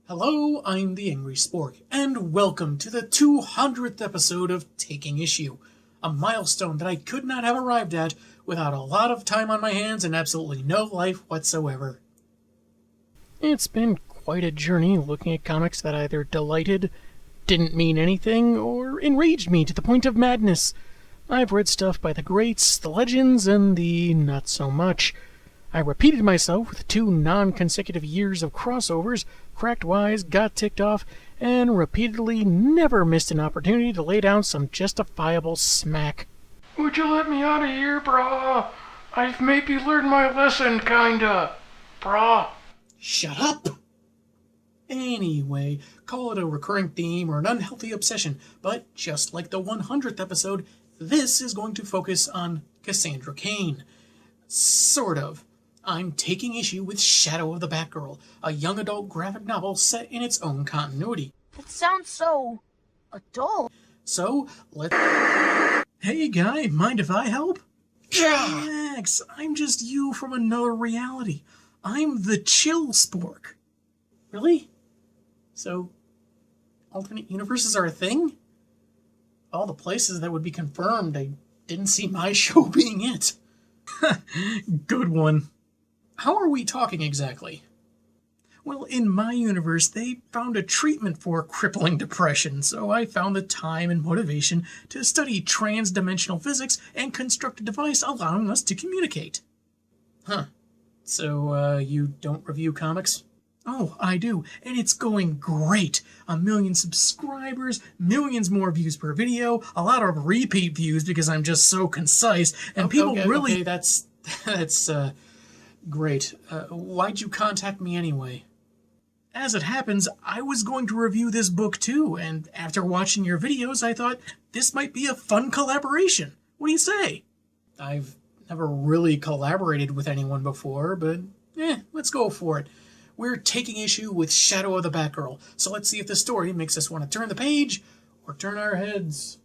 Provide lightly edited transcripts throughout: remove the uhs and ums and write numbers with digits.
Hello, I'm the Angry Spork, and welcome to the 200th episode of Taking Issue, a milestone that I could not have arrived at without a lot of time on my hands and absolutely no life whatsoever. It's been quite a journey looking at comics that either delighted, didn't mean anything, or enraged me to the point of madness. I've read stuff by the greats, the legends, and the not-so-much. I repeated myself with 2 non-consecutive years of crossovers, cracked wise, got ticked off, and repeatedly never missed an opportunity to lay down some justifiable smack. Would you let me out of here, brah? I've maybe learned my lesson, kinda. Brah. Shut up! Anyway, call it a recurring theme or an unhealthy obsession, but just like the 100th episode, this is going to focus on Cassandra Cain. Sort of. I'm taking issue with Shadow of the Batgirl, a young adult graphic novel set in its own continuity. That sounds so adult. So, let's... Hey guy, mind if I help? Relax, I'm just you from another reality. I'm the chill spork. Really? So, alternate universes are a thing? All the places that would be confirmed, I didn't see my show being it. Good one. How are we talking exactly? Well, in my universe, they found a treatment for crippling depression, so I found the time and motivation to study trans-dimensional physics and construct a device allowing us to communicate. Huh. So, you don't review comics? Oh, I do, and it's going great. 1 million subscribers, millions more views per video, a lot of repeat views because I'm just so concise, and people really... Okay, that's great. Why'd you contact me anyway? As it happens, I was going to review this book too, and after watching your videos, I thought this might be a fun collaboration. What do you say? I've never really collaborated with anyone before, but let's go for it. We're taking issue with Shadow of the Batgirl, so let's see if the story makes us want to turn the page or turn our heads.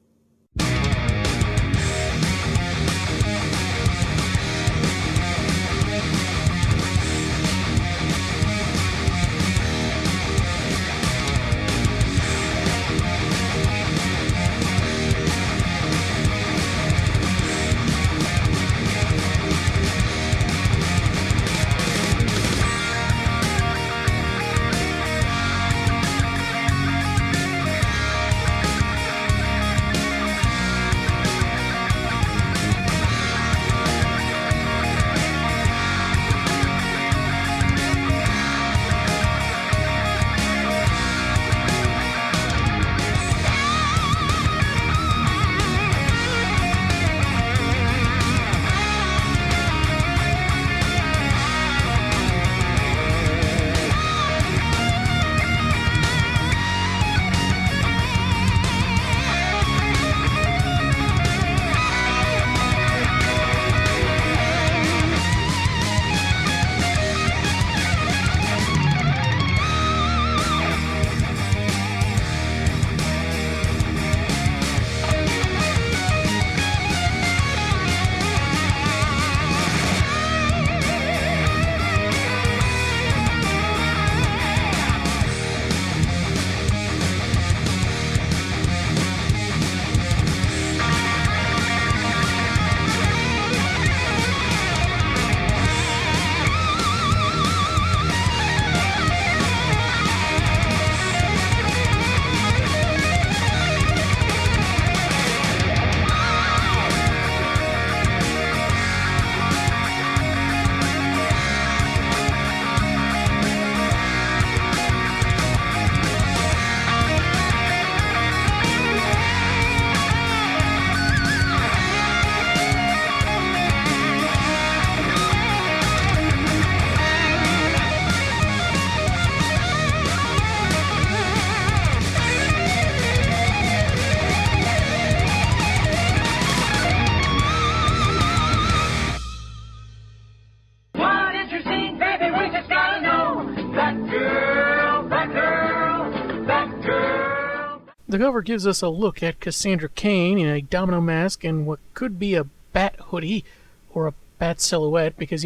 The cover gives us a look at Cassandra Cain in a domino mask and what could be a bat hoodie, or a bat silhouette because,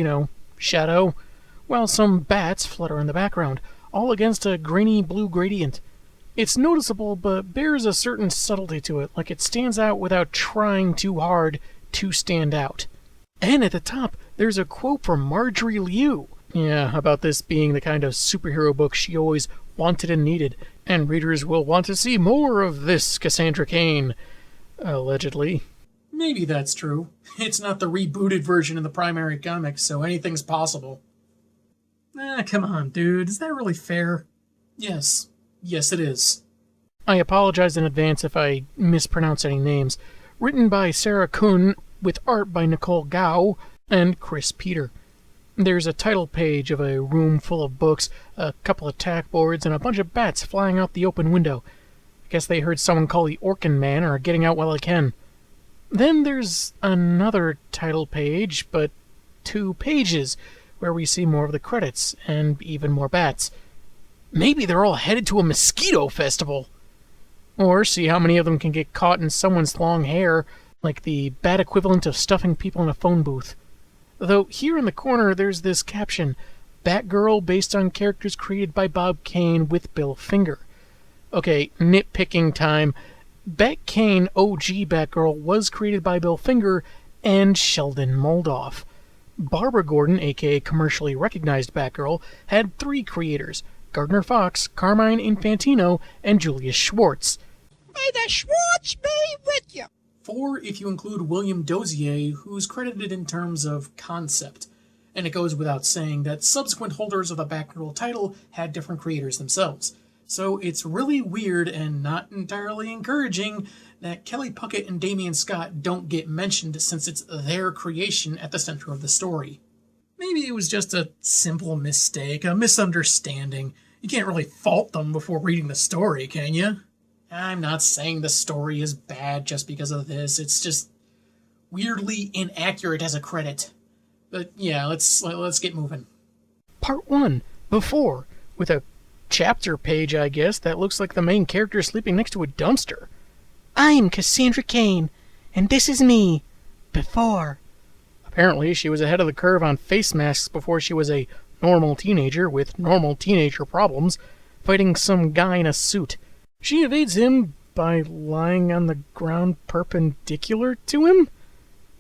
shadow, while some bats flutter in the background. all against a grainy blue gradient. It's noticeable, but bears a certain subtlety to it, like it stands out without trying too hard to stand out. And at the top, there's a quote from Marjorie Liu. Yeah, about this being the kind of superhero book she always wanted and needed, and readers will want to see more of this Cassandra Cain. Allegedly. Maybe that's true. It's not the rebooted version of the primary comic, so anything's possible. Come on, dude. Is that really fair? Yes. Yes, it is. I apologize in advance if I mispronounce any names. Written by Sarah Kuhn, with art by Nicole Gao and Chris Peter. There's a title page of a room full of books, a couple of tack boards, and a bunch of bats flying out the open window. I guess they heard someone call the Orkin Man or are getting out while they can. Then there's another title page, but 2 pages, where we see more of the credits, and even more bats. Maybe they're all headed to a mosquito festival! Or see how many of them can get caught in someone's long hair, like the bat equivalent of stuffing people in a phone booth. Though here in the corner there's this caption, Batgirl based on characters created by Bob Kane with Bill Finger. Okay, nitpicking time. Bat Kane OG Batgirl was created by Bill Finger and Sheldon Moldoff. Barbara Gordon, aka commercially recognized Batgirl, had 3 creators, Gardner Fox, Carmine Infantino, and Julius Schwartz. May the Schwartz be with you! 4 if you include William Dozier, who's credited in terms of concept. And it goes without saying that subsequent holders of the Batgirl title had different creators themselves. So it's really weird and not entirely encouraging that Kelly Puckett and Damian Scott don't get mentioned since it's their creation at the center of the story. Maybe it was just a simple mistake, a misunderstanding. You can't really fault them before reading the story, can you? I'm not saying the story is bad just because of this. It's just weirdly inaccurate as a credit. But yeah, let's get moving. Part 1, Before, with a chapter page, I guess, that looks like the main character sleeping next to a dumpster. I'm Cassandra Cain, and this is me, before. Apparently, she was ahead of the curve on face masks before she was a normal teenager with normal teenager problems, fighting some guy in a suit. She evades him by lying on the ground perpendicular to him,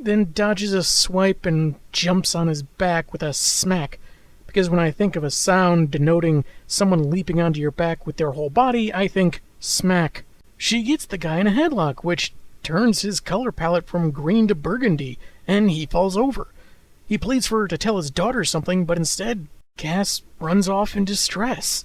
then dodges a swipe and jumps on his back with a smack. Because when I think of a sound denoting someone leaping onto your back with their whole body, I think smack. She gets the guy in a headlock, which turns his color palette from green to burgundy, and he falls over. He pleads for her to tell his daughter something, but instead, Cass runs off in distress.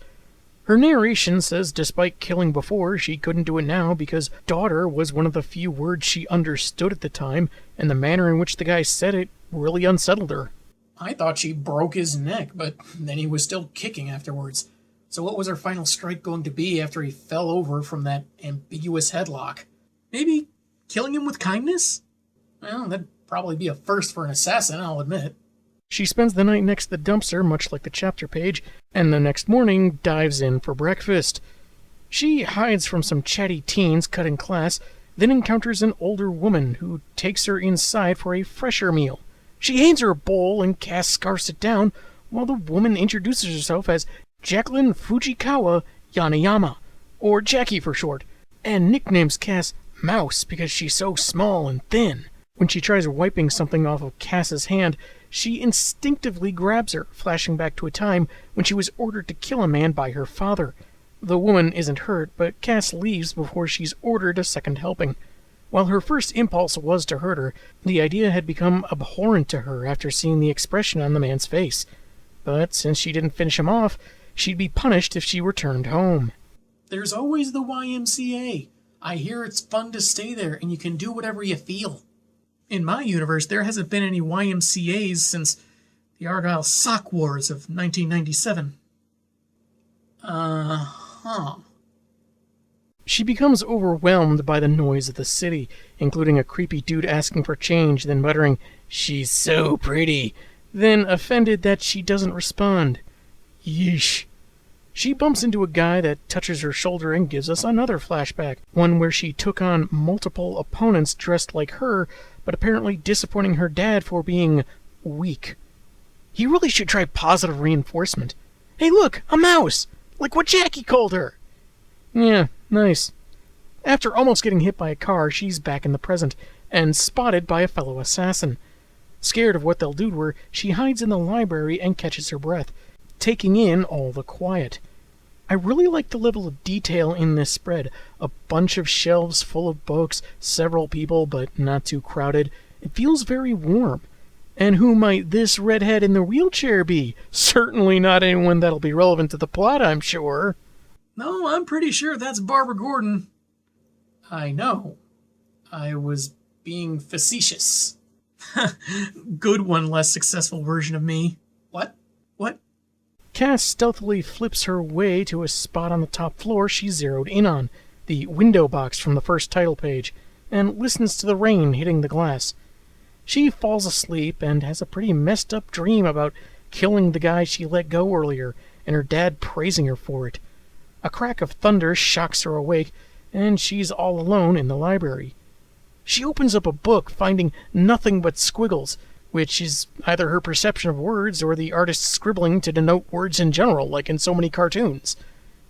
Her narration says despite killing before, she couldn't do it now because daughter was one of the few words she understood at the time, and the manner in which the guy said it really unsettled her. I thought she broke his neck, but then he was still kicking afterwards. So what was her final strike going to be after he fell over from that ambiguous headlock? Maybe killing him with kindness? Well, that'd probably be a first for an assassin, I'll admit. She spends the night next to the dumpster, much like the chapter page, and the next morning dives in for breakfast. She hides from some chatty teens cutting class, then encounters an older woman who takes her inside for a fresher meal. She hands her a bowl and Cass scarfs it down, while the woman introduces herself as Jacqueline Fujikawa Yanayama, or Jackie for short, and nicknames Cass Mouse because she's so small and thin. When she tries wiping something off of Cass's hand, she instinctively grabs her, flashing back to a time when she was ordered to kill a man by her father. The woman isn't hurt, but Cass leaves before she's ordered a second helping. While her first impulse was to hurt her, the idea had become abhorrent to her after seeing the expression on the man's face. But since she didn't finish him off, she'd be punished if she returned home. There's always the YMCA. I hear it's fun to stay there and you can do whatever you feel. In my universe, there hasn't been any YMCAs since the Argyle Sock Wars of 1997. She becomes overwhelmed by the noise of the city, including a creepy dude asking for change, then muttering, "She's so pretty," then offended that she doesn't respond. Yeesh. She bumps into a guy that touches her shoulder and gives us another flashback, one where she took on multiple opponents dressed like her, but apparently disappointing her dad for being weak. He really should try positive reinforcement. Hey look, a mouse! Like what Jackie called her! Yeah, nice. After almost getting hit by a car, she's back in the present, and spotted by a fellow assassin. Scared of what they'll do to her, she hides in the library and catches her breath, taking in all the quiet. I really like the level of detail in this spread. A bunch of shelves full of books, several people, but not too crowded. It feels very warm. And who might this redhead in the wheelchair be? Certainly not anyone that'll be relevant to the plot, I'm sure. No, I'm pretty sure that's Barbara Gordon. I know. I was being facetious. Good one, less successful version of me. What? What? Cass stealthily flips her way to a spot on the top floor she zeroed in on, the window box from the first title page, and listens to the rain hitting the glass. She falls asleep and has a pretty messed up dream about killing the guy she let go earlier, and her dad praising her for it. A crack of thunder shocks her awake, and she's all alone in the library. She opens up a book, finding nothing but squiggles, which is either her perception of words or the artist's scribbling to denote words in general, like in so many cartoons.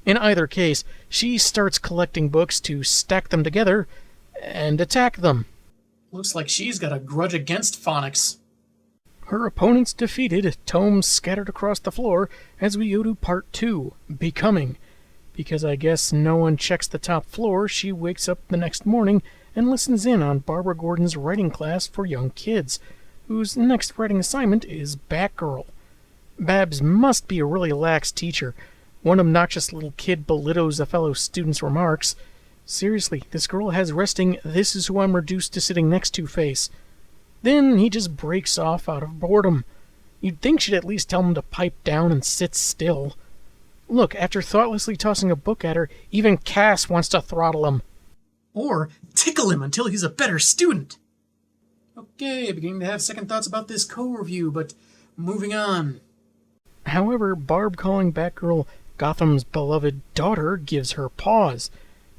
In either case, she starts collecting books to stack them together and attack them. Looks like she's got a grudge against phonics. Her opponents defeated, tomes scattered across the floor, as we go to part 2, Becoming. Because I guess no one checks the top floor, she wakes up the next morning and listens in on Barbara Gordon's writing class for young kids, whose next writing assignment is Batgirl. Babs must be a really lax teacher. One obnoxious little kid belittles a fellow student's remarks. Seriously, this girl has resting "this is who I'm reduced to sitting next to" face. Then he just breaks off out of boredom. You'd think she'd at least tell him to pipe down and sit still. Look, after thoughtlessly tossing a book at her, even Cass wants to throttle him. Or tickle him until he's a better student. Okay, beginning to have second thoughts about this co-review, but moving on. However, Barb calling Batgirl Gotham's beloved daughter gives her pause,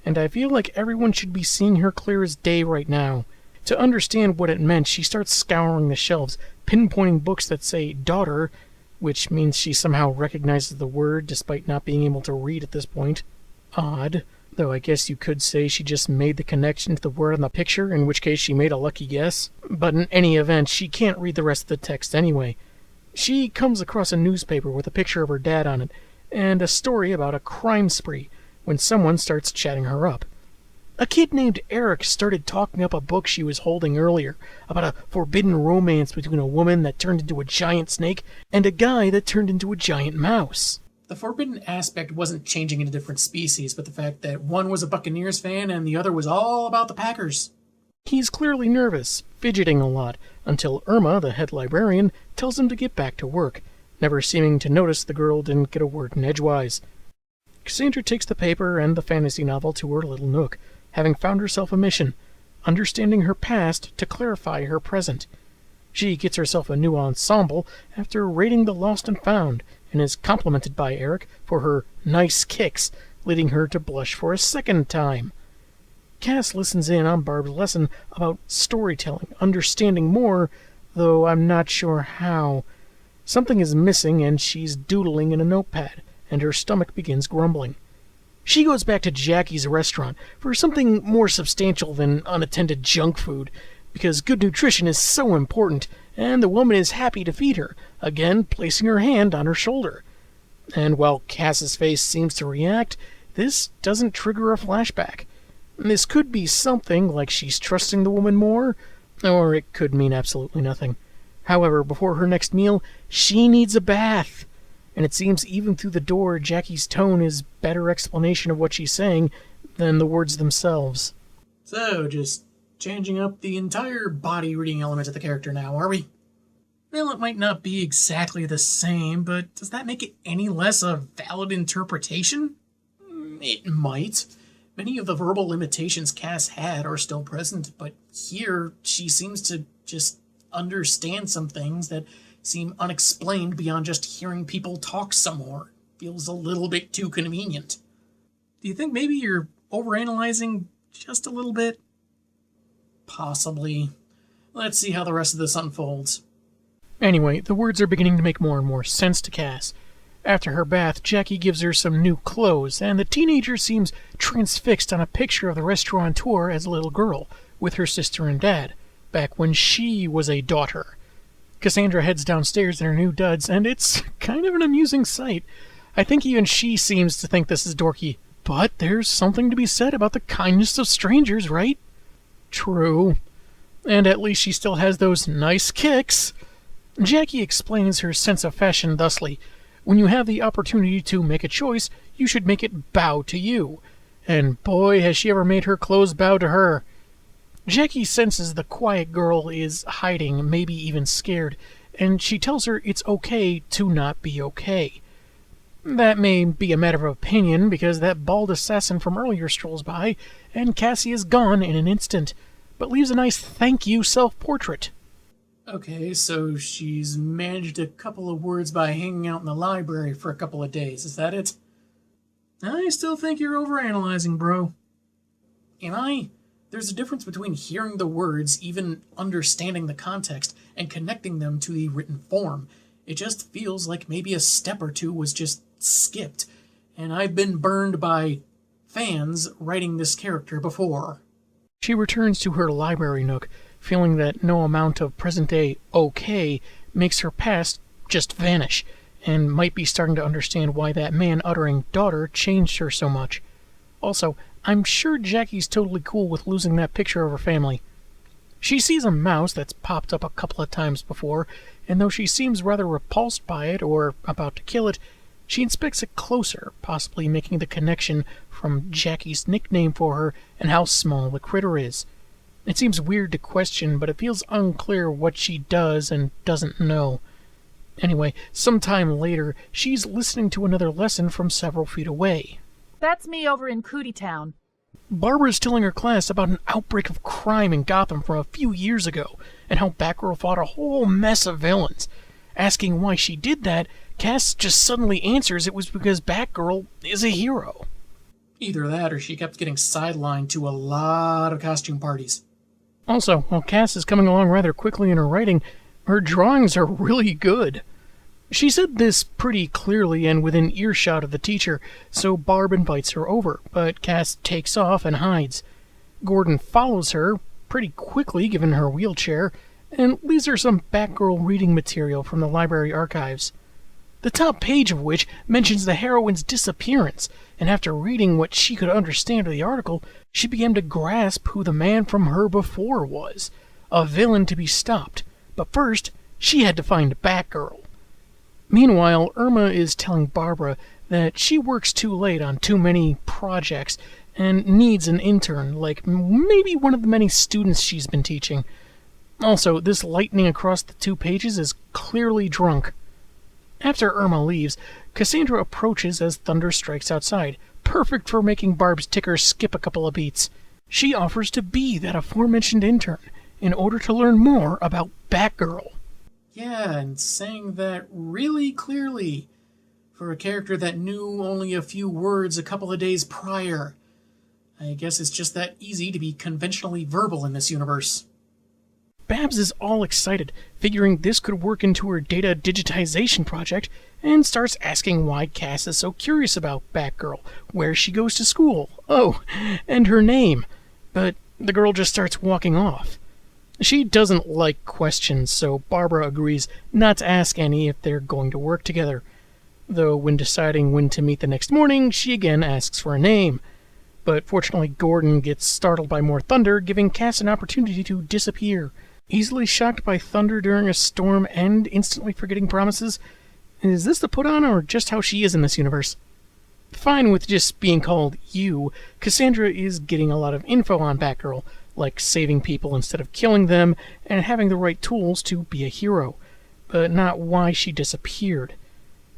and I feel like everyone should be seeing her clear as day right now. To understand what it meant, she starts scouring the shelves, pinpointing books that say daughter, which means she somehow recognizes the word despite not being able to read at this point. Odd. Though I guess you could say she just made the connection to the word on the picture, in which case she made a lucky guess. But in any event, she can't read the rest of the text anyway. She comes across a newspaper with a picture of her dad on it, and a story about a crime spree, when someone starts chatting her up. A kid named Eric started talking up a book she was holding earlier, about a forbidden romance between a woman that turned into a giant snake and a guy that turned into a giant mouse. The forbidden aspect wasn't changing into different species, but the fact that one was a Buccaneers fan and the other was all about the Packers. He's clearly nervous, fidgeting a lot, until Irma, the head librarian, tells him to get back to work, never seeming to notice the girl didn't get a word in edgewise. Cassandra takes the paper and the fantasy novel to her little nook, having found herself a mission, understanding her past to clarify her present. She gets herself a new ensemble after raiding the lost and found, and is complimented by Eric for her nice kicks, leading her to blush for a second time. Cass listens in on Barb's lesson about storytelling, understanding more, though I'm not sure how. Something is missing, and she's doodling in a notepad, and her stomach begins grumbling. She goes back to Jackie's restaurant for something more substantial than unattended junk food, because good nutrition is so important, and the woman is happy to feed her, again placing her hand on her shoulder. And while Cass's face seems to react, this doesn't trigger a flashback. This could be something like she's trusting the woman more, or it could mean absolutely nothing. However, before her next meal, she needs a bath. And it seems even through the door, Jackie's tone is better explanation of what she's saying than the words themselves. So, just changing up the entire body reading element of the character now, are we? Well, it might not be exactly the same, but does that make it any less a valid interpretation? It might. Many of the verbal limitations Cass had are still present, but here she seems to just understand some things that seem unexplained beyond just hearing people talk some more. Feels a little bit too convenient. Do you think maybe you're overanalyzing just a little bit? Possibly. Let's see how the rest of this unfolds. Anyway, the words are beginning to make more and more sense to Cass. After her bath, Jackie gives her some new clothes, and the teenager seems transfixed on a picture of the restaurateur as a little girl, with her sister and dad, back when she was a daughter. Cassandra heads downstairs in her new duds, and it's kind of an amusing sight. I think even she seems to think this is dorky, but there's something to be said about the kindness of strangers, right? True. And at least she still has those nice kicks. Jackie explains her sense of fashion thusly. When you have the opportunity to make a choice, you should make it bow to you. And boy, has she ever made her clothes bow to her. Jackie senses the quiet girl is hiding, maybe even scared, and she tells her it's okay to not be okay. That may be a matter of opinion, because that bald assassin from earlier strolls by, and Cassie is gone in an instant, but leaves a nice thank you self-portrait. Okay, so she's managed a couple of words by hanging out in the library for a couple of days. Is that it? I still think you're overanalyzing, bro. Am I? There's a difference between hearing the words, even understanding the context, and connecting them to the written form. It just feels like maybe a step or two was just skipped, and I've been burned by fans writing this character before. She returns to her library nook, feeling that no amount of present-day okay makes her past just vanish, and might be starting to understand why that man uttering daughter changed her so much. Also, I'm sure Jackie's totally cool with losing that picture of her family. She sees a mouse that's popped up a couple of times before, and though she seems rather repulsed by it or about to kill it, she inspects it closer, possibly making the connection from Jackie's nickname for her and how small the critter is. It seems weird to question, but it feels unclear what she does and doesn't know. Anyway, sometime later, she's listening to another lesson from several feet away. That's me over in Cootie Town. Barbara's telling her class about an outbreak of crime in Gotham from a few years ago, and how Batgirl fought a whole mess of villains. Asking why she did that, Cass just suddenly answers it was because Batgirl is a hero. Either that, or she kept getting sidelined to a lot of costume parties. Also, while Cass is coming along rather quickly in her writing, her drawings are really good. She said this pretty clearly and within earshot of the teacher, so Barb invites her over, but Cass takes off and hides. Gordon follows her, pretty quickly given her wheelchair, and leaves her some Batgirl reading material from the library archives. The top page of which mentions the heroine's disappearance, and after reading what she could understand of the article, she began to grasp who the man from her before was. A villain to be stopped, but first, she had to find Batgirl. Meanwhile, Irma is telling Barbara that she works too late on too many projects and needs an intern, like maybe one of the many students she's been teaching. Also, this lightning across the 2 pages is clearly drunk. After Irma leaves, Cassandra approaches as thunder strikes outside, perfect for making Barb's ticker skip a couple of beats. She offers to be that aforementioned intern in order to learn more about Batgirl. Yeah, and saying that really clearly for a character that knew only a few words a couple of days prior. I guess it's just that easy to be conventionally verbal in this universe. Babs is all excited, figuring this could work into her data digitization project, and starts asking why Cass is so curious about Batgirl, where she goes to school, and her name. But the girl just starts walking off. She doesn't like questions, so Barbara agrees not to ask any if they're going to work together. Though when deciding when to meet the next morning, she again asks for a name. But fortunately, Gordon gets startled by more thunder, giving Cass an opportunity to disappear. Easily shocked by thunder during a storm and instantly forgetting promises? Is this the put-on or just how she is in this universe? Fine with just being called you, Cassandra is getting a lot of info on Batgirl, like saving people instead of killing them and having the right tools to be a hero, but not why she disappeared.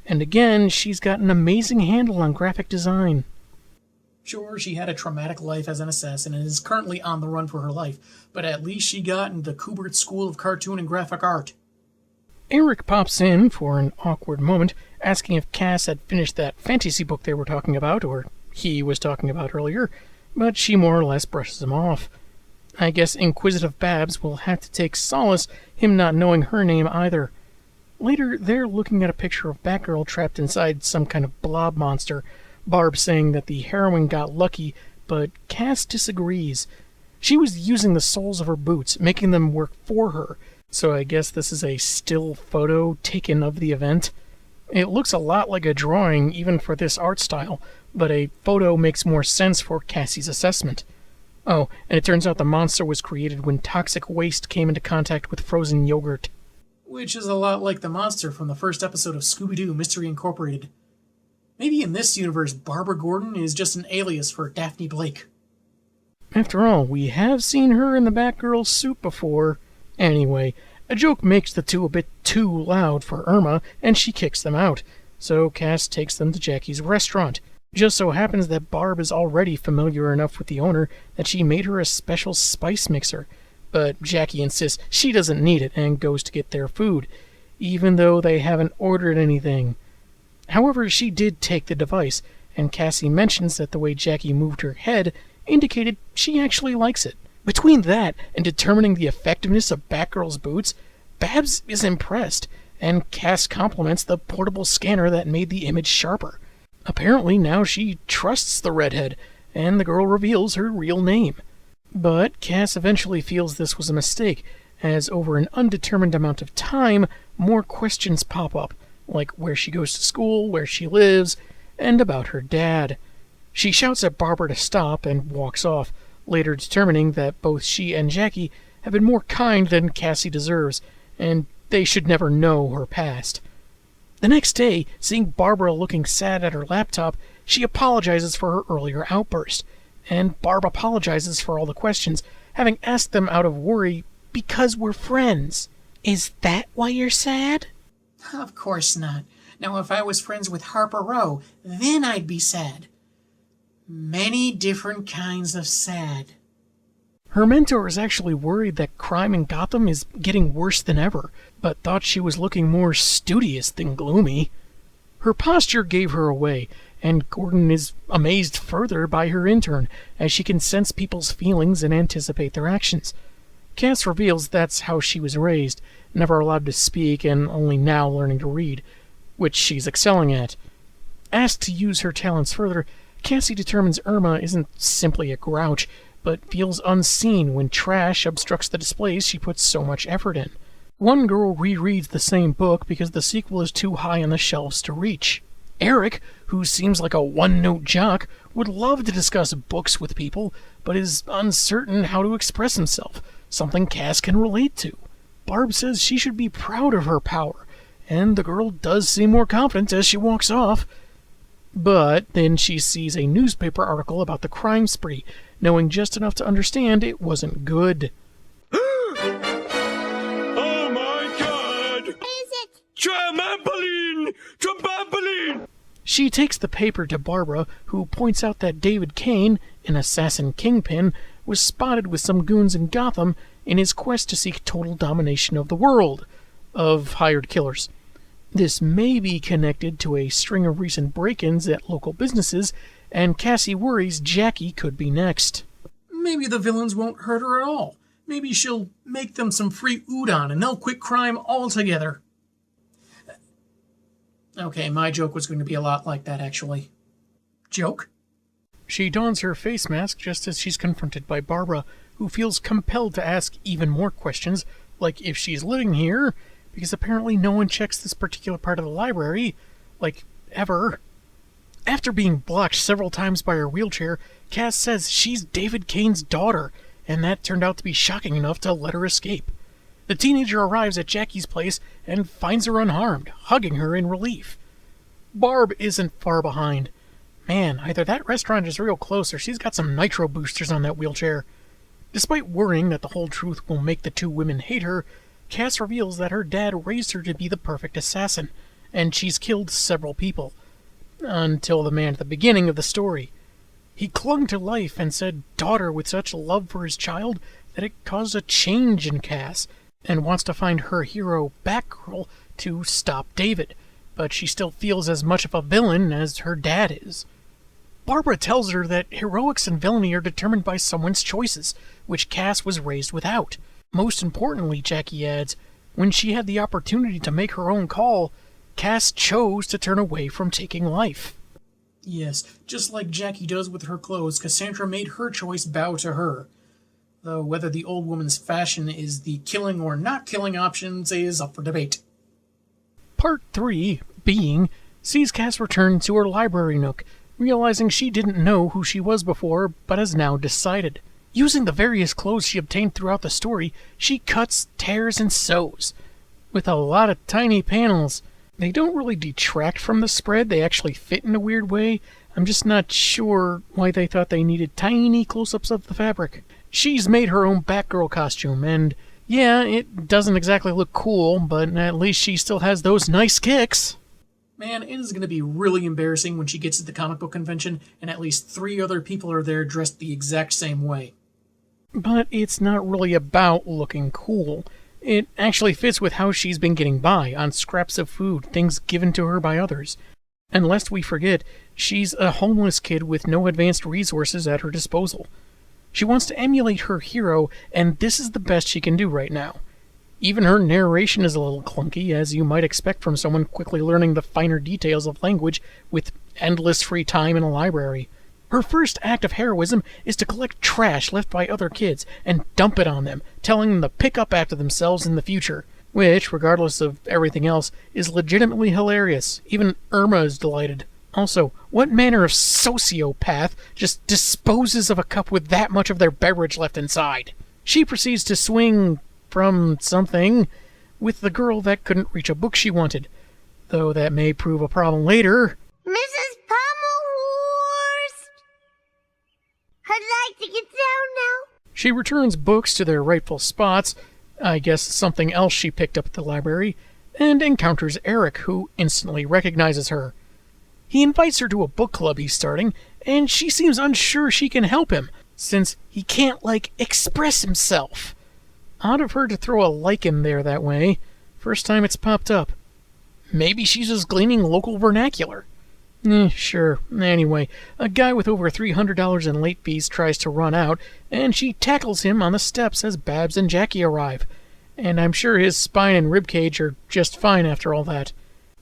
And again, she's got an amazing handle on graphic design. Sure, she had a traumatic life as an assassin and is currently on the run for her life, but at least she got into the Kubert School of Cartoon and Graphic Art. Eric pops in for an awkward moment, asking if Cass had finished that fantasy book they were talking about, or he was talking about earlier, but she more or less brushes him off. I guess inquisitive Babs will have to take solace him not knowing her name either. Later, they're looking at a picture of Batgirl trapped inside some kind of blob monster, Barb saying that the heroine got lucky, but Cass disagrees. She was using the soles of her boots, making them work for her, so I guess this is a still photo taken of the event. It looks a lot like a drawing, even for this art style, but a photo makes more sense for Cassie's assessment. Oh, and it turns out the monster was created when toxic waste came into contact with frozen yogurt. Which is a lot like the monster from the first episode of Scooby-Doo Mystery Incorporated. Maybe in this universe, Barbara Gordon is just an alias for Daphne Blake. After all, we have seen her in the Batgirl suit before. Anyway, a joke makes the two a bit too loud for Irma, and she kicks them out, so Cass takes them to Jackie's restaurant. Just so happens that Barb is already familiar enough with the owner that she made her a special spice mixer, but Jackie insists she doesn't need it and goes to get their food, even though they haven't ordered anything. However, she did take the device, and Cassie mentions that the way Jackie moved her head indicated she actually likes it. Between that and determining the effectiveness of Batgirl's boots, Babs is impressed, and Cass compliments the portable scanner that made the image sharper. Apparently now she trusts the redhead, and the girl reveals her real name. But Cass eventually feels this was a mistake, as over an undetermined amount of time, more questions pop up, like where she goes to school, where she lives, and about her dad. She shouts at Barbara to stop and walks off, later determining that both she and Jackie have been more kind than Cassie deserves, and they should never know her past. The next day, seeing Barbara looking sad at her laptop, she apologizes for her earlier outburst, and Barb apologizes for all the questions, having asked them out of worry because we're friends. Is that why you're sad? Of course not. Now, if I was friends with Harper Row, then I'd be sad. Many different kinds of sad. Her mentor is actually worried that crime in Gotham is getting worse than ever, but thought she was looking more studious than gloomy. Her posture gave her away, and Gordon is amazed further by her intern, as she can sense people's feelings and anticipate their actions. Cass reveals that's how she was raised, never allowed to speak and only now learning to read, which she's excelling at. Asked to use her talents further, Cassie determines Irma isn't simply a grouch, but feels unseen when trash obstructs the displays she puts so much effort in. One girl rereads the same book because the sequel is too high on the shelves to reach. Eric, who seems like a one-note jock, would love to discuss books with people, but is uncertain how to express himself, something Cass can relate to. Barb says she should be proud of her power, and the girl does seem more confident as she walks off. But then she sees a newspaper article about the crime spree, knowing just enough to understand it wasn't good. Oh my god! Is it? Trampoline! Trampoline! She takes the paper to Barbara, who points out that David Kane, an assassin kingpin, was spotted with some goons in Gotham in his quest to seek total domination of the world, of hired killers. This may be connected to a string of recent break-ins at local businesses, and Cassie worries Jackie could be next. Maybe the villains won't hurt her at all. Maybe she'll make them some free udon and they'll quit crime altogether. Okay, my joke was going to be a lot like that, actually. Joke? She dons her face mask just as she's confronted by Barbara, who feels compelled to ask even more questions, like if she's living here, because apparently no one checks this particular part of the library, like, ever. After being blocked several times by her wheelchair, Cass says she's David Kane's daughter, and that turned out to be shocking enough to let her escape. The teenager arrives at Jackie's place and finds her unharmed, hugging her in relief. Barb isn't far behind. Man, either that restaurant is real close or she's got some nitro boosters on that wheelchair. Despite worrying that the whole truth will make the two women hate her, Cass reveals that her dad raised her to be the perfect assassin, and she's killed several people. Until the man at the beginning of the story. He clung to life and said daughter with such love for his child that it caused a change in Cass, and wants to find her hero, Batgirl, to stop David, but she still feels as much of a villain as her dad is. Barbara tells her that heroics and villainy are determined by someone's choices, which Cass was raised without. Most importantly, Jackie adds, When she had the opportunity to make her own call, Cass chose to turn away from taking life. Yes, just like Jackie does with her clothes, Cassandra made her choice bow to her. Though whether the old woman's fashion is the killing or not killing options is up for debate. Part 3, Being, sees Cass return to her library nook, realizing she didn't know who she was before, but has now decided. Using the various clothes she obtained throughout the story, she cuts, tears, and sews. With a lot of tiny panels. They don't really detract from the spread, they actually fit in a weird way. I'm just not sure why they thought they needed tiny close-ups of the fabric. She's made her own Batgirl costume, and yeah, it doesn't exactly look cool, but at least she still has those nice kicks. Man, it is going to be really embarrassing when she gets to the comic book convention and at least 3 other people are there dressed the exact same way. But it's not really about looking cool. It actually fits with how she's been getting by, on scraps of food, things given to her by others. And lest we forget, she's a homeless kid with no advanced resources at her disposal. She wants to emulate her hero, and this is the best she can do right now. Even her narration is a little clunky, as you might expect from someone quickly learning the finer details of language with endless free time in a library. Her first act of heroism is to collect trash left by other kids and dump it on them, telling them to pick up after themselves in the future, which, regardless of everything else, is legitimately hilarious. Even Irma is delighted. Also, what manner of sociopath just disposes of a cup with that much of their beverage left inside? She proceeds to swing from something with the girl that couldn't reach a book she wanted, though that may prove a problem later. Mrs. Pommelhorst! I'd like to get down now. She returns books to their rightful spots, I guess something else she picked up at the library, and encounters Eric, who instantly recognizes her. He invites her to a book club he's starting, and she seems unsure she can help him, since he can't, express himself. Odd of her to throw a in there that way. First time it's popped up. Maybe she's just gleaning local vernacular. Sure. Anyway, a guy with over $300 in late fees tries to run out, and she tackles him on the steps as Babs and Jackie arrive. And I'm sure his spine and ribcage are just fine after all that.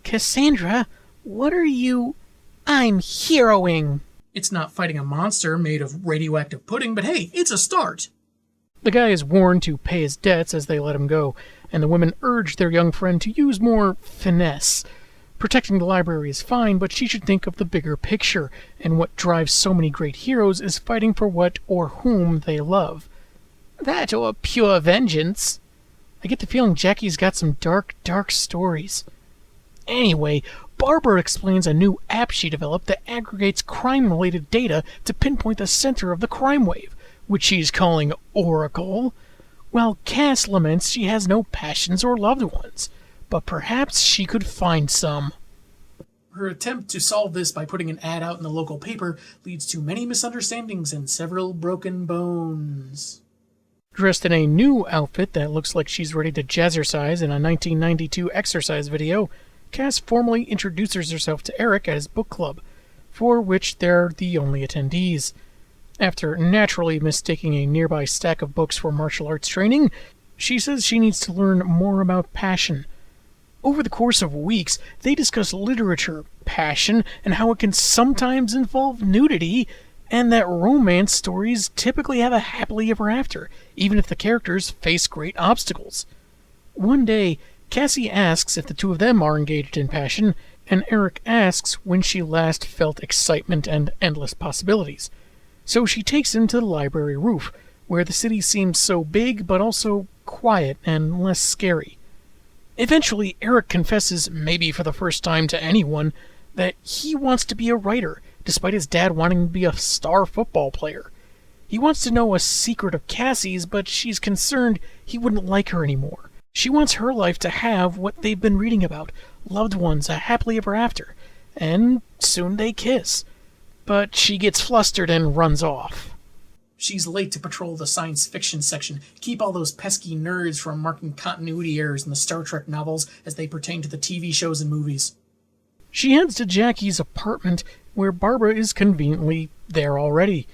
Cassandra, what are you... I'm heroing. It's not fighting a monster made of radioactive pudding, but hey, it's a start. The guy is warned to pay his debts as they let him go, and the women urge their young friend to use more finesse. Protecting the library is fine, but she should think of the bigger picture, and what drives so many great heroes is fighting for what or whom they love. That or pure vengeance. I get the feeling Jackie's got some dark, dark stories. Anyway, Barbara explains a new app she developed that aggregates crime-related data to pinpoint the center of the crime wave, which she's calling Oracle, while Cass laments she has no passions or loved ones. But perhaps she could find some. Her attempt to solve this by putting an ad out in the local paper leads to many misunderstandings and several broken bones. Dressed in a new outfit that looks like she's ready to jazzercise in a 1992 exercise video, Cass formally introduces herself to Eric at his book club, for which they're the only attendees. After naturally mistaking a nearby stack of books for martial arts training, she says she needs to learn more about passion. Over the course of weeks, they discuss literature, passion, and how it can sometimes involve nudity, and that romance stories typically have a happily ever after, even if the characters face great obstacles. One day, Cassie asks if the two of them are engaged in passion, and Eric asks when she last felt excitement and endless possibilities. So she takes him to the library roof, where the city seems so big but also quiet and less scary. Eventually, Eric confesses, maybe for the first time to anyone, that he wants to be a writer, despite his dad wanting him to be a star football player. He wants to know a secret of Cassie's, but she's concerned he wouldn't like her anymore. She wants her life to have what they've been reading about, loved ones, a happily ever after, and soon they kiss. But she gets flustered and runs off. She's late to patrol the science fiction section, keep all those pesky nerds from marking continuity errors in the Star Trek novels as they pertain to the TV shows and movies. She heads to Jackie's apartment, where Barbara is conveniently there already.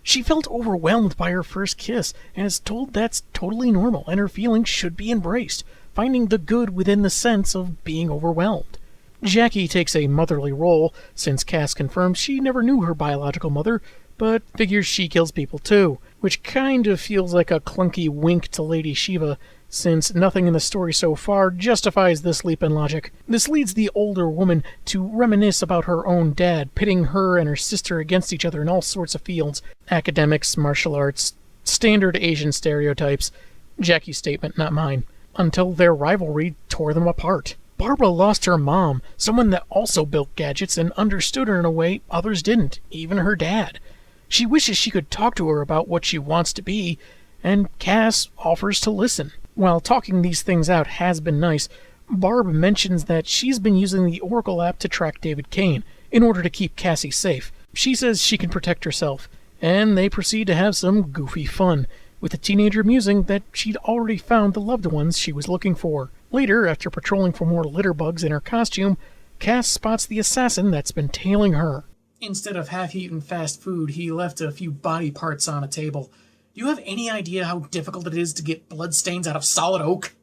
She felt overwhelmed by her first kiss, and is told that's totally normal and her feelings should be embraced, finding the good within the sense of being overwhelmed. Jackie takes a motherly role, since Cass confirms she never knew her biological mother, but figures she kills people too, which kind of feels like a clunky wink to Lady Shiva, since nothing in the story so far justifies this leap in logic. This leads the older woman to reminisce about her own dad, pitting her and her sister against each other in all sorts of fields: academics, martial arts, standard Asian stereotypes. Jackie's statement, not mine. Until their rivalry tore them apart. Barbara lost her mom, someone that also built gadgets and understood her in a way others didn't, even her dad. She wishes she could talk to her about what she wants to be, and Cass offers to listen. While talking these things out has been nice, Barb mentions that she's been using the Oracle app to track David Kane in order to keep Cassie safe. She says she can protect herself, and they proceed to have some goofy fun, with the teenager musing that she'd already found the loved ones she was looking for. Later, after patrolling for more litter bugs in her costume, Cass spots the assassin that's been tailing her. Instead of half-eaten fast food, he left a few body parts on a table. Do you have any idea how difficult it is to get bloodstains out of solid oak?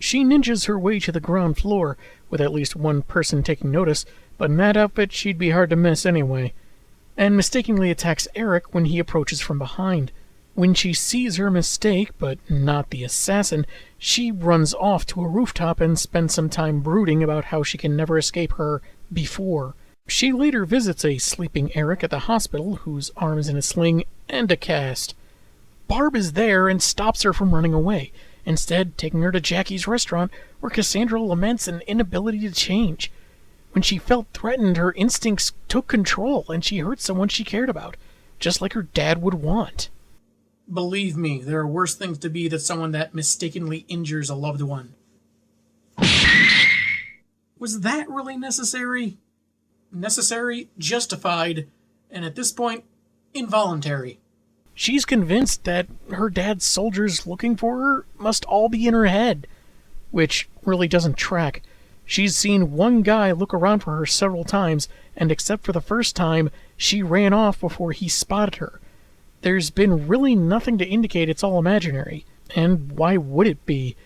She ninjas her way to the ground floor, with at least one person taking notice, but in that outfit she'd be hard to miss anyway, and mistakenly attacks Eric when he approaches from behind. When she sees her mistake, but not the assassin, she runs off to a rooftop and spends some time brooding about how she can never escape her before. She later visits a sleeping Eric at the hospital, whose arm is in a sling and a cast. Barb is there and stops her from running away, instead taking her to Jackie's restaurant, where Cassandra laments an inability to change. When she felt threatened, her instincts took control and she hurt someone she cared about, just like her dad would want. Believe me, there are worse things to be than someone that mistakenly injures a loved one. Was that really necessary? Necessary, justified, and at this point, involuntary. She's convinced that her dad's soldiers looking for her must all be in her head, which really doesn't track. She's seen one guy look around for her several times, and except for the first time, she ran off before he spotted her. There's been really nothing to indicate it's all imaginary, and why would it be?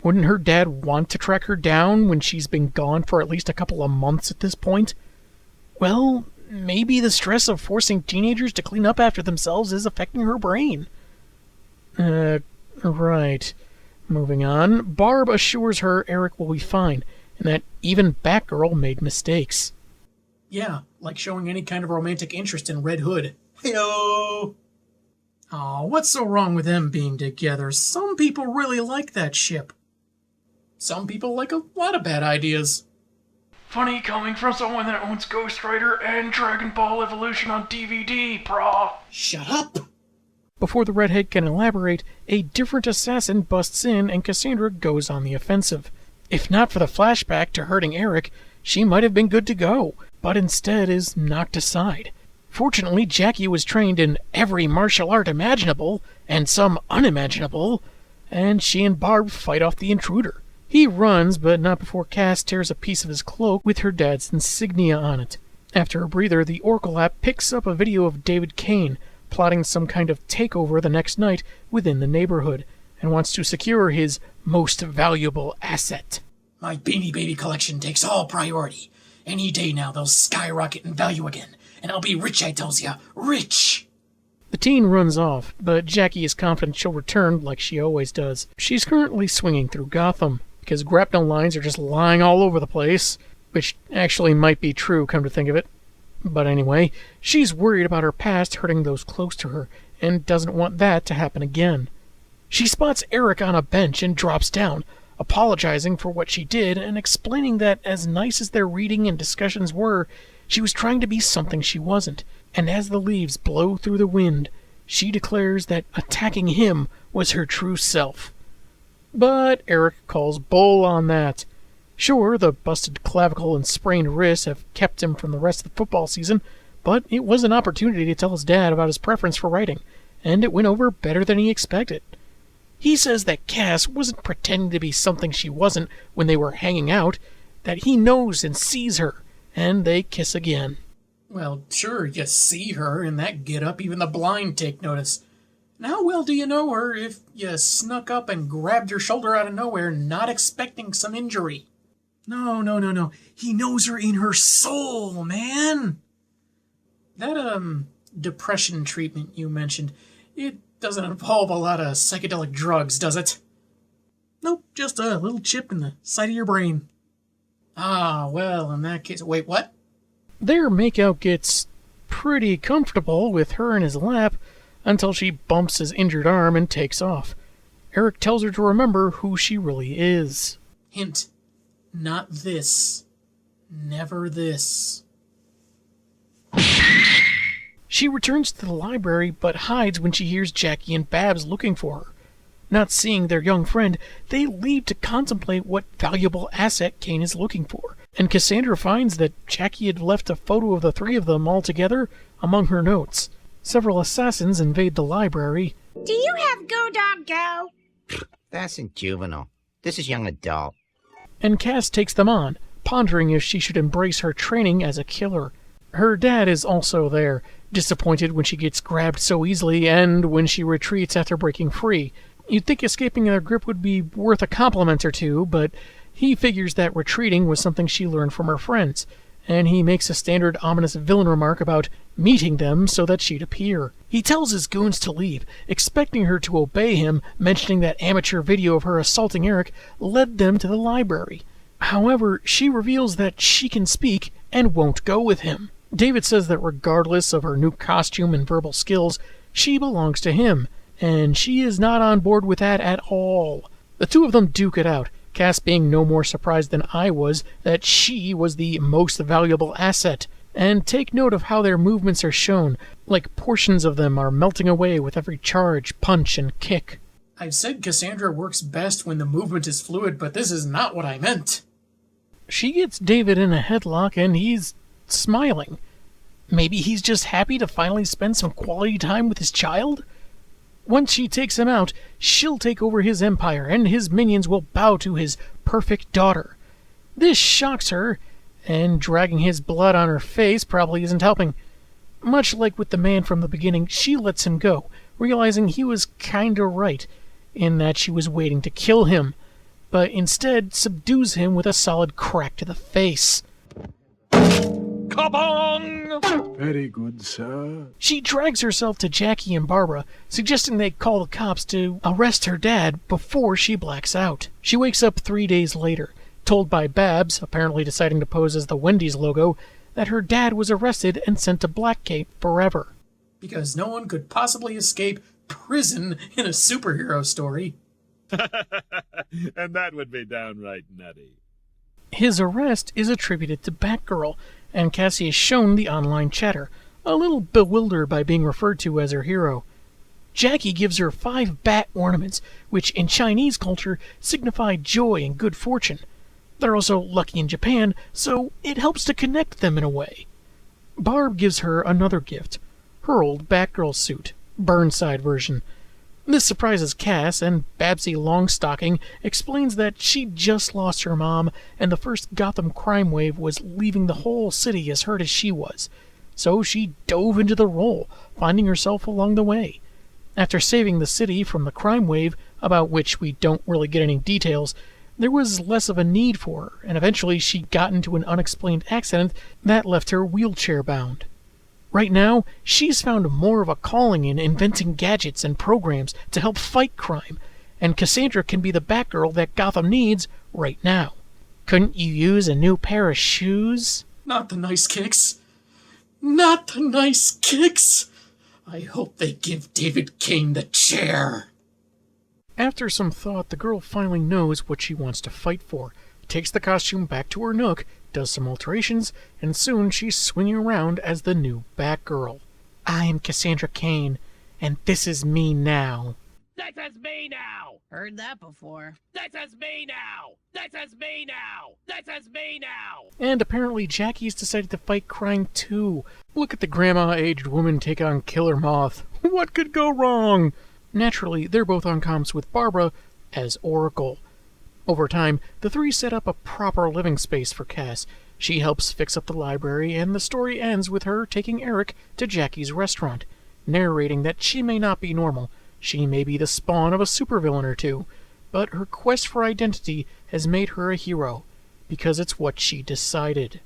Wouldn't her dad want to track her down when she's been gone for at least a couple of months at this point? Well, maybe the stress of forcing teenagers to clean up after themselves is affecting her brain. Right. Moving on, Barb assures her Eric will be fine, and that even Batgirl made mistakes. Yeah, like showing any kind of romantic interest in Red Hood. Heyo! Aw, what's so wrong with them being together? Some people really like that ship. Some people like a lot of bad ideas. Funny coming from someone that owns Ghost Rider and Dragon Ball Evolution on DVD, brah. Shut up! Before the redhead can elaborate, a different assassin busts in and Cassandra goes on the offensive. If not for the flashback to hurting Eric, she might have been good to go, but instead is knocked aside. Fortunately, Jackie was trained in every martial art imaginable, and some unimaginable, and she and Barb fight off the intruder. He runs, but not before Cass tears a piece of his cloak with her dad's insignia on it. After a breather, the Oracle app picks up a video of David Kane plotting some kind of takeover the next night within the neighborhood, and wants to secure his most valuable asset. My Beanie Baby collection takes all priority. Any day now they'll skyrocket in value again. And I'll be rich, I tells ya. Rich! The teen runs off, but Jackie is confident she'll return like she always does. She's currently swinging through Gotham, because grapnel lines are just lying all over the place, which actually might be true, come to think of it. But anyway, she's worried about her past hurting those close to her, and doesn't want that to happen again. She spots Eric on a bench and drops down, apologizing for what she did and explaining that as nice as their reading and discussions were, she was trying to be something she wasn't, and as the leaves blow through the wind, she declares that attacking him was her true self. But Eric calls bull on that. Sure, the busted clavicle and sprained wrist have kept him from the rest of the football season, but it was an opportunity to tell his dad about his preference for writing, and it went over better than he expected. He says that Cass wasn't pretending to be something she wasn't when they were hanging out, that he knows and sees her, and they kiss again. Well, sure, you see her in that get-up, even the blind take notice. How well do you know her if you snuck up and grabbed her shoulder out of nowhere, not expecting some injury? No. He knows her in her soul, man. That, depression treatment you mentioned, it doesn't involve a lot of psychedelic drugs, does it? Nope, just a little chip in the side of your brain. Ah, well, in that case... Wait, what? Their makeout gets pretty comfortable with her in his lap until she bumps his injured arm and takes off. Eric tells her to remember who she really is. Hint. Not this. Never this. She returns to the library but hides when she hears Jackie and Babs looking for her. Not seeing their young friend, they leave to contemplate what valuable asset Kane is looking for. And Cassandra finds that Jackie had left a photo of the three of them all together among her notes. Several assassins invade the library. Do you have Go Dog Go? That's in juvenile. This is young adult. And Cass takes them on, pondering if she should embrace her training as a killer. Her dad is also there, disappointed when she gets grabbed so easily and when she retreats after breaking free. You'd think escaping their grip would be worth a compliment or two, but he figures that retreating was something she learned from her friends, and he makes a standard ominous villain remark about meeting them so that she'd appear. He tells his goons to leave, expecting her to obey him, mentioning that amateur video of her assaulting Eric led them to the library. However, she reveals that she can speak and won't go with him. David says that regardless of her new costume and verbal skills, she belongs to him, and she is not on board with that at all. The two of them duke it out, Cass being no more surprised than I was that she was the most valuable asset. And take note of how their movements are shown, like portions of them are melting away with every charge, punch, and kick. I've said Cassandra works best when the movement is fluid, but this is not what I meant. She gets David in a headlock and he's smiling. Maybe he's just happy to finally spend some quality time with his child? Once she takes him out, she'll take over his empire and his minions will bow to his perfect daughter. This shocks her, and dragging his blood on her face probably isn't helping. Much like with the man from the beginning, she lets him go, realizing he was kinda right, in that she was waiting to kill him, but instead subdues him with a solid crack to the face. Kabong! Very good, sir. She drags herself to Jackie and Barbara, suggesting they call the cops to arrest her dad before she blacks out. She wakes up 3 days later, told by Babs, apparently deciding to pose as the Wendy's logo, that her dad was arrested and sent to Blackgate forever. Because no one could possibly escape prison in a superhero story. And that would be downright nutty. His arrest is attributed to Batgirl, and Cassie is shown the online chatter, a little bewildered by being referred to as her hero. Jackie gives her 5 bat ornaments, which in Chinese culture signify joy and good fortune. They're also lucky in Japan, so it helps to connect them in a way. Barb gives her another gift, her old Batgirl suit, Burnside version. This surprises Cass, and Babsy Longstocking explains that she just lost her mom, and the first Gotham crime wave was leaving the whole city as hurt as she was. So she dove into the role, finding herself along the way. After saving the city from the crime wave, about which we don't really get any details, there was less of a need for her, and eventually she got into an unexplained accident that left her wheelchair-bound. Right now, she's found more of a calling in inventing gadgets and programs to help fight crime, and Cassandra can be the Batgirl that Gotham needs right now. Couldn't you use a new pair of shoes? Not the nice kicks. Not the nice kicks. I hope they give David Kane the chair. After some thought, the girl finally knows what she wants to fight for, takes the costume back to her nook, does some alterations, and soon she's swinging around as the new Batgirl. I am Cassandra Cain, and this is me now. This is me now! Heard that before. This is me now! This is me now! This is me now! And apparently Jackie's decided to fight crime too. Look at the grandma-aged woman take on Killer Moth. What could go wrong? Naturally, they're both on comms with Barbara as Oracle. Over time, the three set up a proper living space for Cass. She helps fix up the library, and the story ends with her taking Eric to Jackie's restaurant, narrating that she may not be normal, She may be the spawn of a supervillain or two, but her quest for identity has made her a hero, because it's what she decided.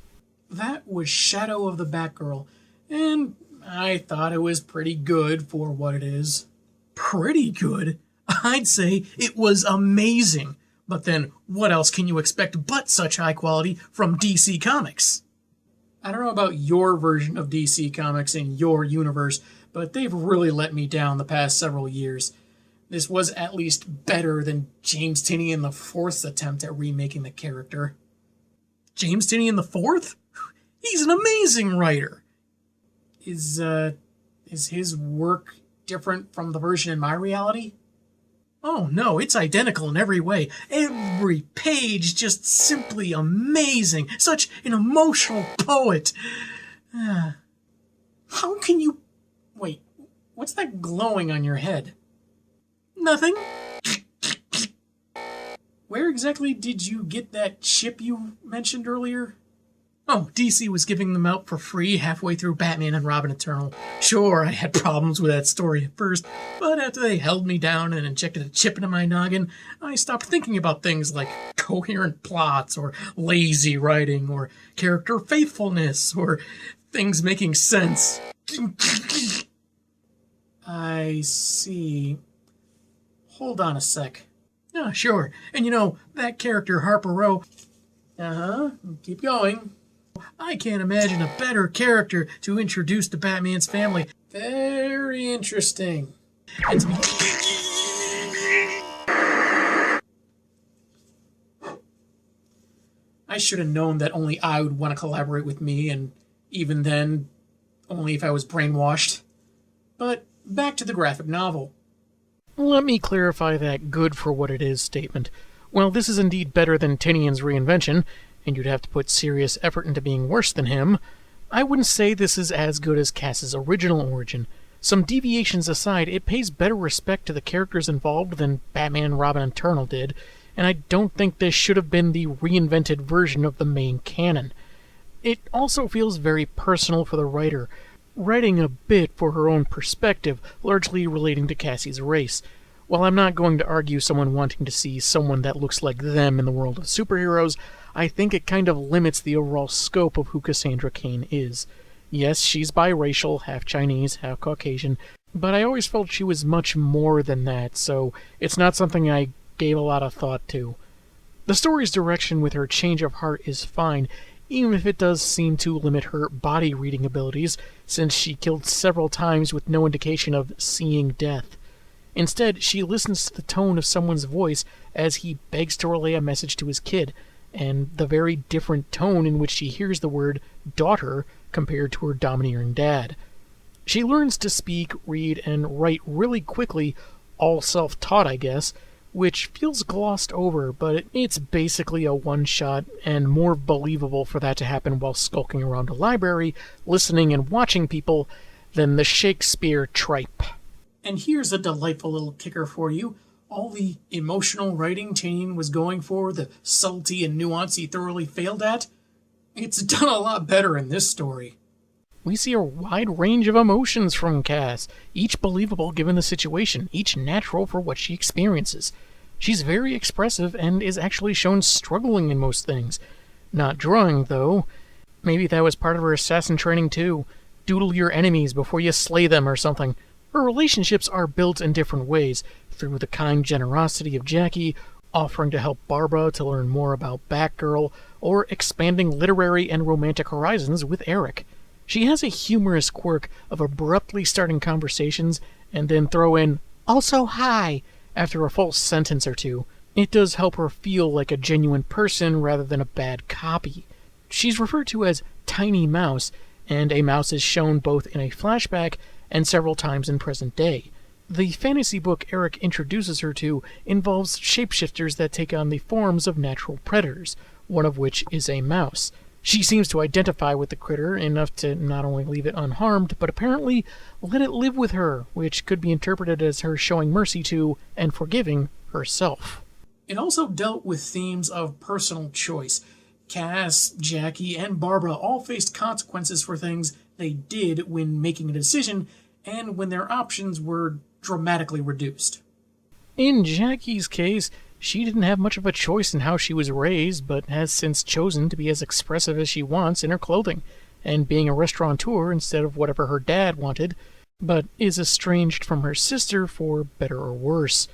That was Shadow of the Batgirl, and I thought it was pretty good for what it is. Pretty good? I'd say it was amazing. But then, what else can you expect but such high quality from DC Comics? I don't know about your version of DC Comics in your universe, but they've really let me down the past several years. This was at least better than James Tynion IV's attempt at remaking the character. James Tynion IV? He's an amazing writer! Is his work different from the version in my reality? Oh no, it's identical in every way. Every page just simply amazing. Such an emotional poet. How can you... Wait, what's that glowing on your head? Nothing. Where exactly did you get that chip you mentioned earlier? Oh, DC was giving them out for free halfway through Batman and Robin Eternal. Sure, I had problems with that story at first, but after they held me down and injected a chip into my noggin, I stopped thinking about things like coherent plots, or lazy writing, or character faithfulness, or things making sense. I see. Hold on a sec. Yeah, sure. And you know, that character Harper Row... keep going. I can't imagine a better character to introduce to Batman's family. Very interesting. And to be... I should have known that only I would want to collaborate with me, and even then, only if I was brainwashed. But back to the graphic novel. Let me clarify that good for what it is statement. While this is indeed better than Tynion's reinvention, and you'd have to put serious effort into being worse than him, I wouldn't say this is as good as Cass's original origin. Some deviations aside, it pays better respect to the characters involved than Batman and Robin Eternal did, and I don't think this should have been the reinvented version of the main canon. It also feels very personal for the writer, writing a bit for her own perspective, largely relating to Cassie's race. While I'm not going to argue someone wanting to see someone that looks like them in the world of superheroes, I think it kind of limits the overall scope of who Cassandra Cain is. Yes, she's biracial, half Chinese, half Caucasian, but I always felt she was much more than that, so it's not something I gave a lot of thought to. The story's direction with her change of heart is fine, even if it does seem to limit her body-reading abilities, since she killed several times with no indication of seeing death. Instead, she listens to the tone of someone's voice as he begs to relay a message to his kid, and the very different tone in which she hears the word daughter compared to her domineering dad. She learns to speak, read, and write really quickly, all self-taught, I guess, which feels glossed over, but it's basically a one-shot, and more believable for that to happen while skulking around a library, listening and watching people, than the Shakespeare tripe. And here's a delightful little kicker for you. All the emotional writing Tynion was going for, the subtlety and nuance he thoroughly failed at, it's done a lot better in this story. We see a wide range of emotions from Cass, each believable given the situation, each natural for what she experiences. She's very expressive and is actually shown struggling in most things. Not drawing, though. Maybe that was part of her assassin training, too. Doodle your enemies before you slay them or something. Her relationships are built in different ways, through the kind generosity of Jackie, offering to help Barbara to learn more about Batgirl, or expanding literary and romantic horizons with Eric. She has a humorous quirk of abruptly starting conversations and then throw in, "Also hi," after a full sentence or two. It does help her feel like a genuine person rather than a bad copy. She's referred to as Tiny Mouse, and a mouse is shown both in a flashback and several times in present day. The fantasy book Eric introduces her to involves shapeshifters that take on the forms of natural predators, one of which is a mouse. She seems to identify with the critter enough to not only leave it unharmed, but apparently let it live with her, which could be interpreted as her showing mercy to, and forgiving, herself. It also dealt with themes of personal choice. Cass, Jackie, and Barbara all faced consequences for things they did when making a decision, and when their options were dramatically reduced. In Jackie's case, she didn't have much of a choice in how she was raised, but has since chosen to be as expressive as she wants in her clothing, and being a restaurateur instead of whatever her dad wanted, but is estranged from her sister for better or worse.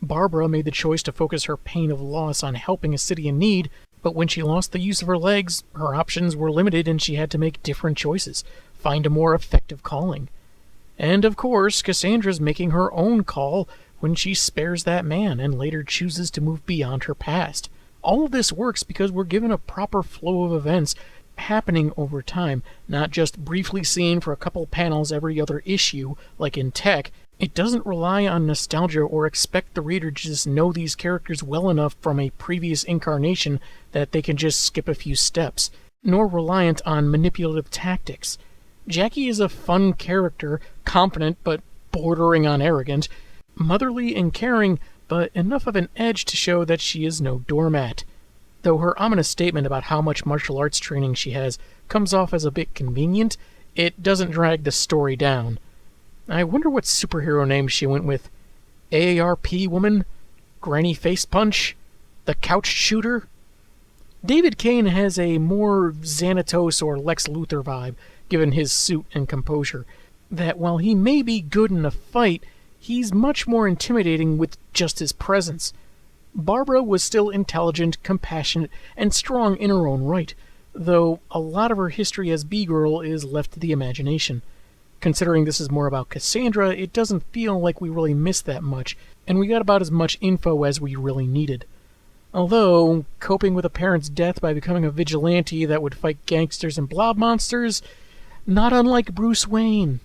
Barbara made the choice to focus her pain of loss on helping a city in need, but when she lost the use of her legs, her options were limited and she had to make different choices, find a more effective calling. And of course, Cassandra's making her own call when she spares that man and later chooses to move beyond her past. All of this works because we're given a proper flow of events happening over time, not just briefly seen for a couple panels every other issue, like in Tech. It doesn't rely on nostalgia or expect the reader to just know these characters well enough from a previous incarnation that they can just skip a few steps, nor reliant on manipulative tactics. Jackie is a fun character, confident but bordering on arrogant, motherly and caring, but enough of an edge to show that she is no doormat. Though her ominous statement about how much martial arts training she has comes off as a bit convenient, it doesn't drag the story down. I wonder what superhero name she went with. AARP Woman? Granny Face Punch? The Couch Shooter? David Kane has a more Xanatos or Lex Luthor vibe, given his suit and composure, that while he may be good in a fight, he's much more intimidating with just his presence. Barbara was still intelligent, compassionate, and strong in her own right, though a lot of her history as B-Girl is left to the imagination. Considering this is more about Cassandra, it doesn't feel like we really missed that much, and we got about as much info as we really needed. Although, coping with a parent's death by becoming a vigilante that would fight gangsters and blob monsters, not unlike Bruce Wayne.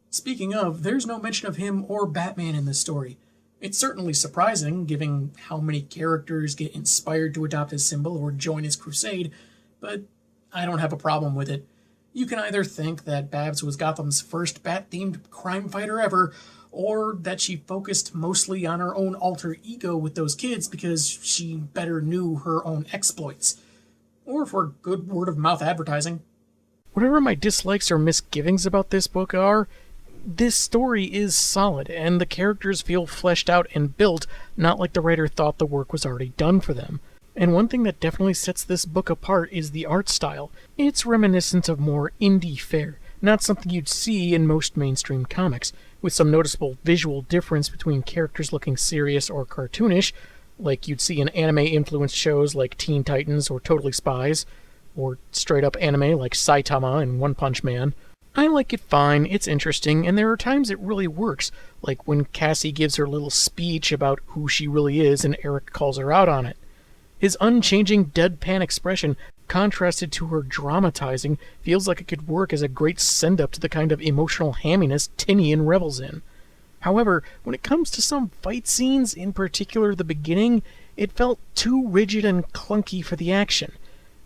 Speaking of, there's no mention of him or Batman in this story. It's certainly surprising, given how many characters get inspired to adopt his symbol or join his crusade, but I don't have a problem with it. You can either think that Babs was Gotham's first bat-themed crime fighter ever, or that she focused mostly on her own alter ego with those kids because she better knew her own exploits. Or for good word-of-mouth advertising. Whatever my dislikes or misgivings about this book are, this story is solid, and the characters feel fleshed out and built, not like the writer thought the work was already done for them. And one thing that definitely sets this book apart is the art style. It's reminiscent of more indie fare, not something you'd see in most mainstream comics, with some noticeable visual difference between characters looking serious or cartoonish, like you'd see in anime-influenced shows like Teen Titans or Totally Spies, or straight-up anime like Saitama and One Punch Man. I like it fine, it's interesting, and there are times it really works, like when Cassie gives her little speech about who she really is and Eric calls her out on it. His unchanging deadpan expression, contrasted to her dramatizing, feels like it could work as a great send-up to the kind of emotional hamminess Tinian revels in. However, when it comes to some fight scenes, in particular the beginning, it felt too rigid and clunky for the action.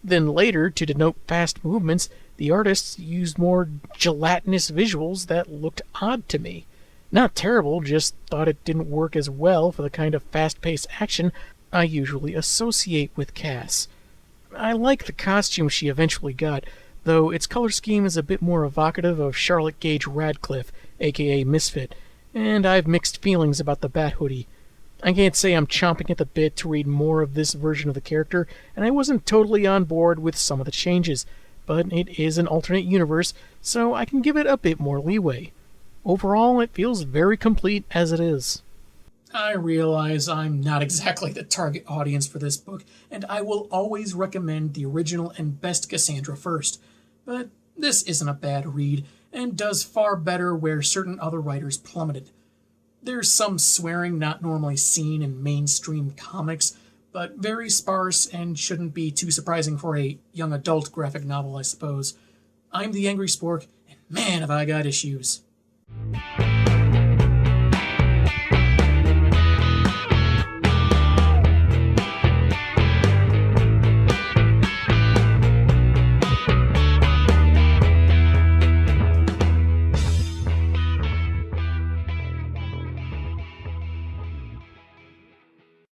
Then later, to denote fast movements, the artists used more gelatinous visuals that looked odd to me. Not terrible, just thought it didn't work as well for the kind of fast-paced action I usually associate with Cass. I like the costume she eventually got, though its color scheme is a bit more evocative of Charlotte Gage Radcliffe, aka Misfit, and I've mixed feelings about the Bat Hoodie. I can't say I'm chomping at the bit to read more of this version of the character, and I wasn't totally on board with some of the changes, but it is an alternate universe, so I can give it a bit more leeway. Overall, it feels very complete as it is. I realize I'm not exactly the target audience for this book, and I will always recommend the original and best Cassandra first, but this isn't a bad read, and does far better where certain other writers plummeted. There's some swearing not normally seen in mainstream comics, but very sparse and shouldn't be too surprising for a young adult graphic novel, I suppose. I'm the Angry Spork, and man have I got issues.